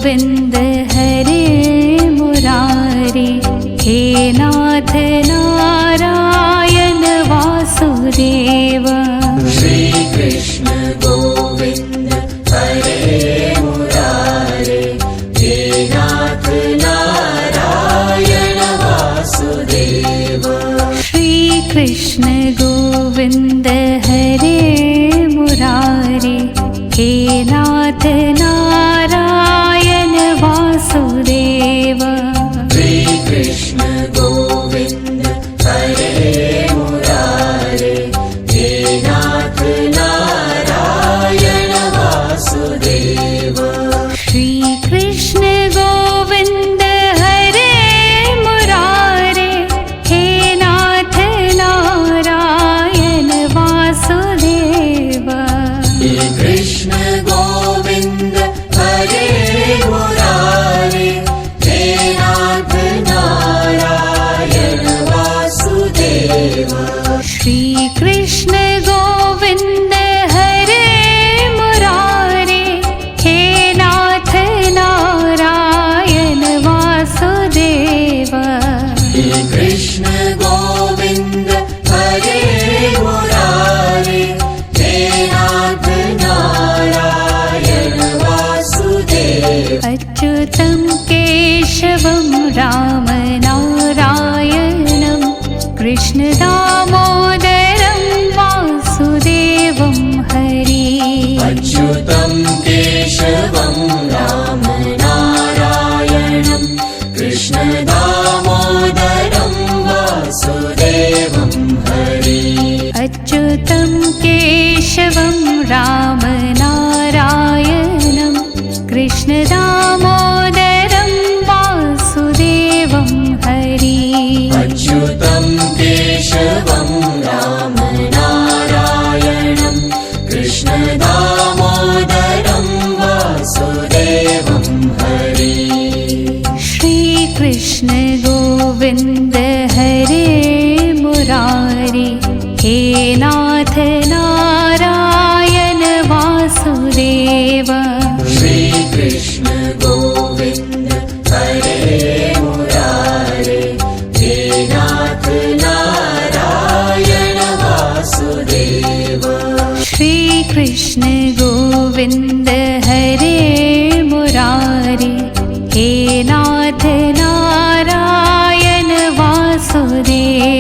गोविन्द हरे मुरारे, हे नाथ नारायण वासुदेव। श्री कृष्ण गोविन्द हरे मुरारे, हे नाथ नारायण वासुदेव। श्री कृष्ण गोविन्द हरे मुरारे, हे नाथ नारायण वासुदेव। श्री कृष्ण गोविन्द हरे मुरारे, हे नाथ नारायण वासुदेव। श्री कृष्ण गोविन्द हरे मुरारे, हे नाथ नारायण वासुदेव। हे कृष्ण गोविन्द हरे मुरारे, हे नाथ नारायण वासुदेव। श्री कृष्ण गोविन्द हरे मुरारे, हे नाथ नारायण वासुदेव। हे कृष्ण गोविन्द हरे मुरारे, हे नाथ नारायण वासुदेव। अच्युतं केशवं राम नारायणं, कृष्ण दामोदरं वासुदेवं हरि। अच्युतं केशवं राम नारायणं, कृष्ण दामोदरं वासुदेवं हरि। अच्युतं केशवं राम नारायणं, कृष्ण दामोदरं वासुदेवं हरि। अच्युतं केशवं राम नारायणं, कृष्ण दामोदरं वासुदेवं हरि। श्री कृष्ण गोविन्द हरे मुरारे, हे नाथ नारायण वासुदेव। श्री कृष्ण गोविन्द हरे मुरारे, हे नाथ नारायण वासुदेव। श्री कृष्ण गोविन्द हरे मुरारे, हे नाथ नारायण वासुदेव।